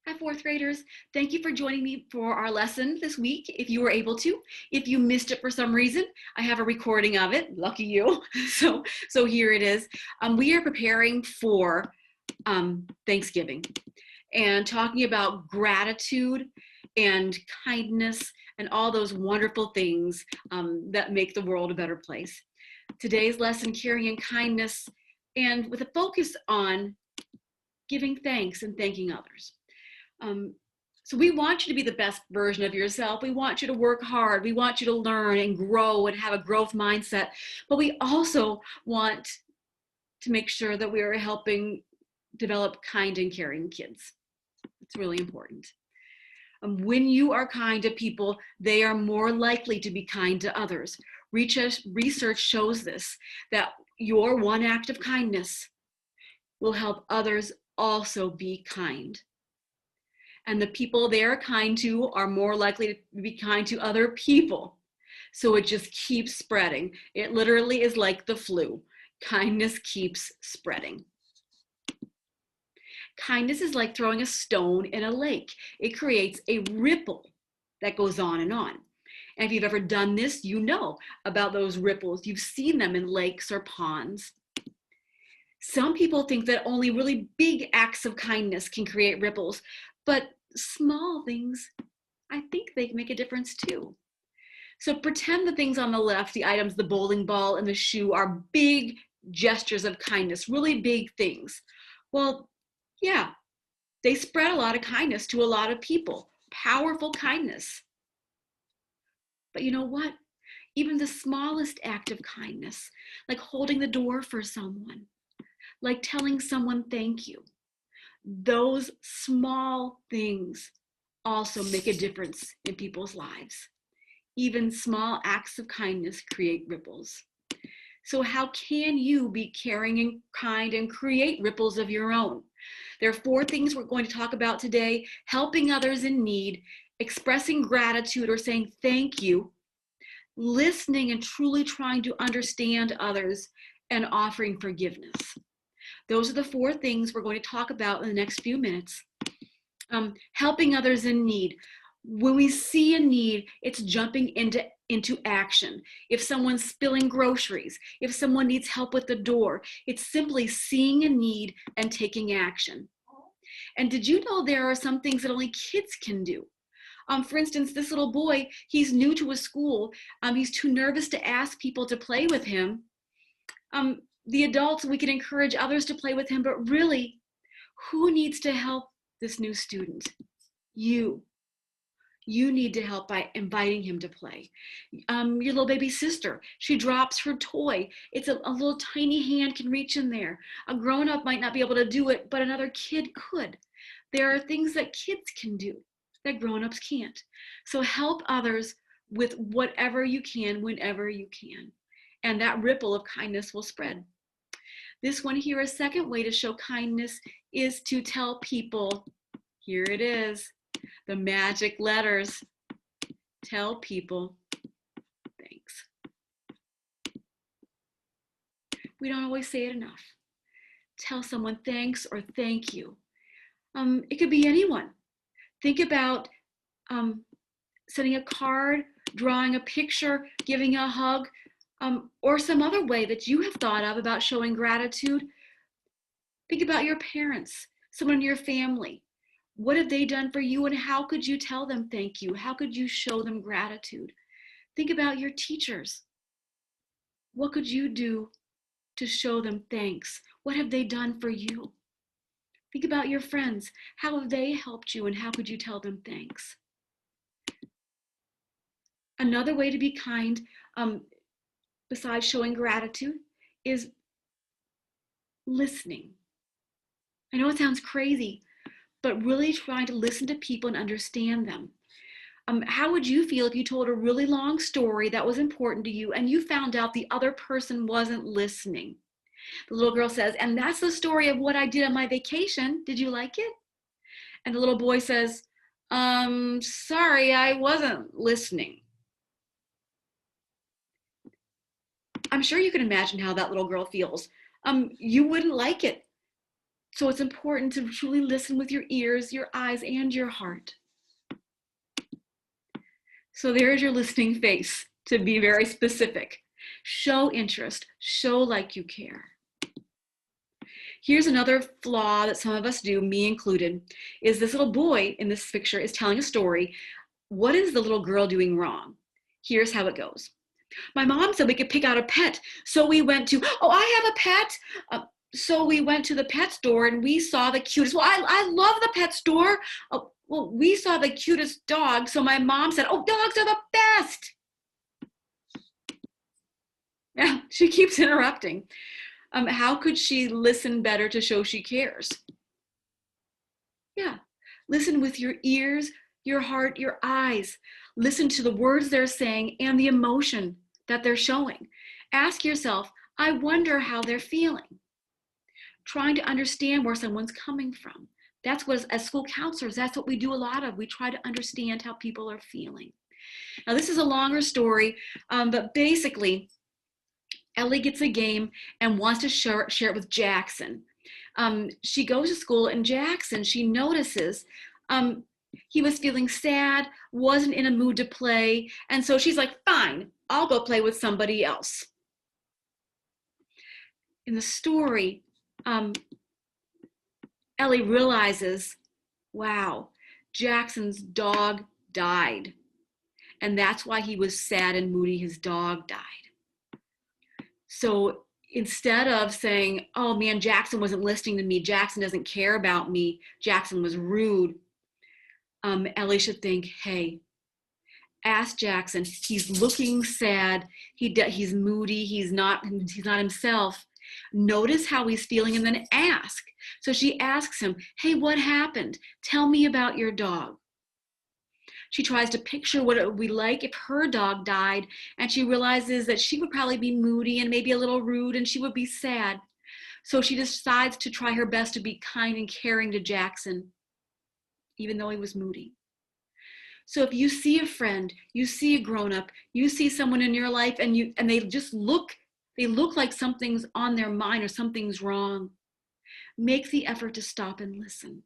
Hi, fourth graders. Thank you for joining me for our lesson this week, if you were able to. If you missed it for some reason, I have a recording of it. Lucky you. So here it is. We are preparing for Thanksgiving and talking about gratitude and kindness and all those wonderful things that make the world a better place. Today's lesson, caring and kindness, and with a focus on giving thanks and thanking others. So we want you to be the best version of yourself. We want you to work hard. We want you to learn and grow and have a growth mindset. But we also want to make sure that we are helping develop kind and caring kids. It's really important. When you are kind to people, they are more likely to be kind to others. Research shows this, that your one act of kindness will help others also be kind. And the people they are kind to are more likely to be kind to other people. So it just keeps spreading. It literally is like the flu. Kindness keeps spreading. Kindness is like throwing a stone in a lake. It creates a ripple that goes on and on. And if you've ever done this, you know about those ripples. You've seen them in lakes or ponds. Some people think that only really big acts of kindness can create ripples, but small things, I think they make a difference too. So pretend the things on the left, the items, the bowling ball and the shoe, are big gestures of kindness, really big things. Well, yeah, they spread a lot of kindness to a lot of people, powerful kindness. But you know what? Even the smallest act of kindness, like holding the door for someone, like telling someone thank you, those small things also make a difference in people's lives. Even small acts of kindness create ripples. So how can you be caring and kind and create ripples of your own? There are 4 things we're going to talk about today: helping others in need, expressing gratitude or saying thank you, listening and truly trying to understand others, and offering forgiveness. Those are the 4 things we're going to talk about in the next few minutes. Helping others in need. When we see a need, it's jumping into action. If someone's spilling groceries, if someone needs help with the door, it's simply seeing a need and taking action. And did you know there are some things that only kids can do? For instance, this little boy, he's new to a school. He's too nervous to ask people to play with him. The adults, we can encourage others to play with him, but really, who needs to help this new student? You. You need to help by inviting him to play. Your little baby sister, she drops her toy. It's a little tiny hand can reach in there. A grown-up might not be able to do it, but another kid could. There are things that kids can do that grown-ups can't. So help others with whatever you can, whenever you can. And that ripple of kindness will spread. This one here, a second way to show kindness is to tell people, here it is, the magic letters. Tell people thanks. We don't always say it enough. Tell someone thanks or thank you. It could be anyone. Think about sending a card, drawing a picture, giving a hug, or some other way that you have thought of about showing gratitude. Think about your parents, someone in your family. What have they done for you, and how could you tell them thank you? How could you show them gratitude? Think about your teachers. What could you do to show them thanks? What have they done for you? Think about your friends. How have they helped you, and how could you tell them thanks? Another way to be kind, besides showing gratitude, is listening. I know it sounds crazy, but really trying to listen to people and understand them. How would you feel if you told a really long story that was important to you and you found out the other person wasn't listening? The little girl says, and that's the story of what I did on my vacation. Did you like it? And the little boy says, sorry, I wasn't listening. I'm sure you can imagine how that little girl feels. You wouldn't like it. So it's important to truly listen with your ears, your eyes, and your heart. So there's your listening face, to be very specific. Show interest, show like you care. Here's another flaw that some of us do, me included, is this little boy in this picture is telling a story. What is the little girl doing wrong? Here's how it goes. My mom said we could pick out a pet. So we went to, oh, I have a pet. So we went to the pet store and we saw the cutest, well, I love the pet store. Well, we saw the cutest dog. So my mom said, oh, dogs are the best. Yeah, she keeps interrupting. How could she listen better to show she cares? Yeah, listen with your ears, your heart, your eyes. Listen to the words they're saying and the emotion that they're showing. Ask yourself, I wonder how they're feeling. Trying to understand where someone's coming from. That's what, as school counselors, that's what we do a lot of. We try to understand how people are feeling. Now, this is a longer story, but basically, Ellie gets a game and wants to share it with Jackson. She goes to school and Jackson, she notices he was feeling sad, wasn't in a mood to play. And so she's like, fine, I'll go play with somebody else. In the story, Ellie realizes, wow, Jackson's dog died. And that's why he was sad and moody. His dog died. So instead of saying, oh man, Jackson wasn't listening to me, Jackson doesn't care about me, Jackson was rude, Ellie should think, hey, ask Jackson, he's looking sad, he's moody, he's not himself. Notice how he's feeling and then ask. So she asks him, hey, what happened? Tell me about your dog. She tries to picture what it would be like if her dog died, and she realizes that she would probably be moody and maybe a little rude, and she would be sad. So she decides to try her best to be kind and caring to Jackson, even though he was moody. So if you see a friend, you see a grown-up, you see someone in your life, and they just look like something's on their mind or something's wrong, make the effort to stop and listen.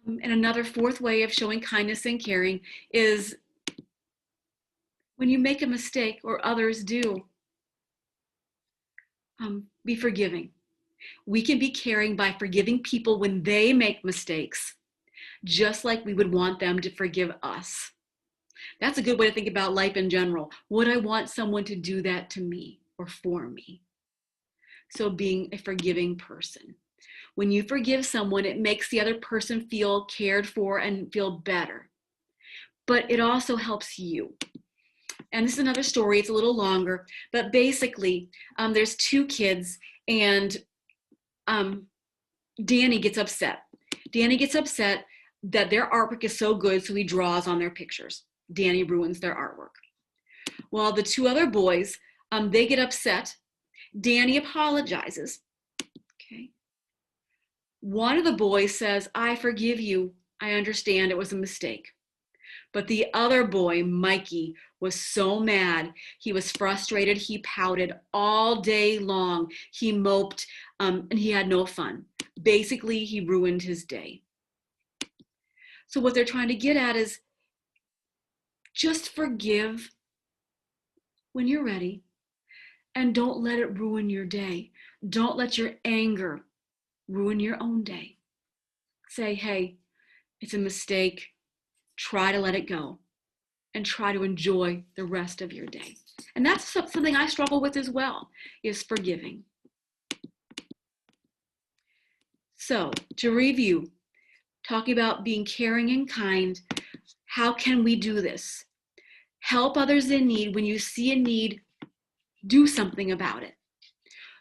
And another fourth way of showing kindness and caring is when you make a mistake or others do, be forgiving. We can be caring by forgiving people when they make mistakes, just like we would want them to forgive us. That's a good way to think about life in general. Would I want someone to do that to me or for me? So being a forgiving person. When you forgive someone, it makes the other person feel cared for and feel better. But it also helps you. And this is another story, it's a little longer, but basically there's two kids and Danny gets upset. Danny gets upset that their artwork is so good, so he draws on their pictures. Danny ruins their artwork. While the two other boys, they get upset. Danny apologizes. Okay. One of the boys says, I forgive you. I understand it was a mistake. But the other boy, Mikey, was so mad. He was frustrated. He pouted all day long. He moped, and he had no fun. Basically, he ruined his day. So what they're trying to get at is just forgive when you're ready, and don't let it ruin your day. Don't let your anger ruin your own day. Say, hey, it's a mistake. Try to let it go and try to enjoy the rest of your day. And that's something I struggle with as well, is forgiving. So to review, talking about being caring and kind, how can we do this? Help others in need. When you see a need, do something about it.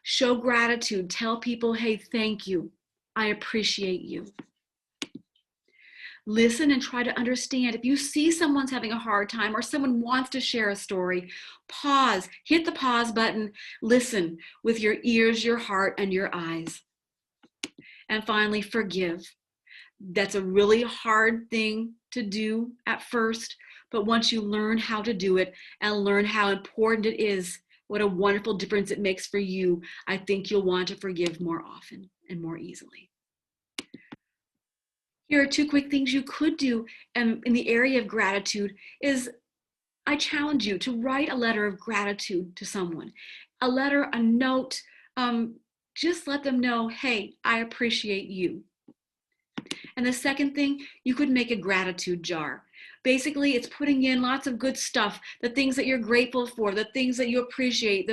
Show gratitude. Tell people, hey, thank you. I appreciate you. Listen and try to understand. If you see someone's having a hard time or someone wants to share a story, pause, hit the pause button, listen with your ears, your heart, and your eyes. And finally, forgive. That's a really hard thing to do at first, but once you learn how to do it and learn how important it is, what a wonderful difference it makes for you, I think you'll want to forgive more often and more easily. Here are 2 quick things you could do in the area of gratitude is I challenge you to write a letter of gratitude to someone, a letter, a note, just let them know, hey, I appreciate you. And the second thing, you could make a gratitude jar. Basically, it's putting in lots of good stuff, the things that you're grateful for, the things that you appreciate,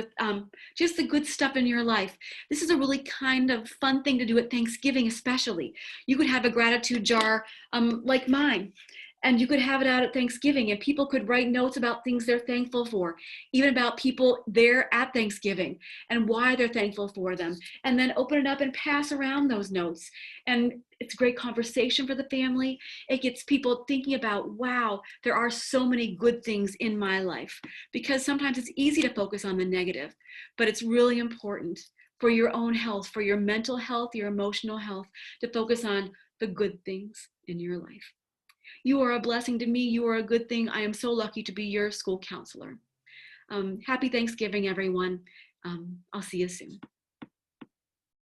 just the good stuff in your life. This is a really kind of fun thing to do at Thanksgiving, especially. You could have a gratitude jar like mine. And you could have it out at Thanksgiving, and people could write notes about things they're thankful for, even about people there at Thanksgiving and why they're thankful for them. And then open it up and pass around those notes. And it's great conversation for the family. It gets people thinking about, wow, there are so many good things in my life. Because sometimes it's easy to focus on the negative, but it's really important for your own health, for your mental health, your emotional health, to focus on the good things in your life. You are a blessing to me. You are a good thing. I am so lucky to be your school counselor. Happy Thanksgiving, everyone. I'll see you soon.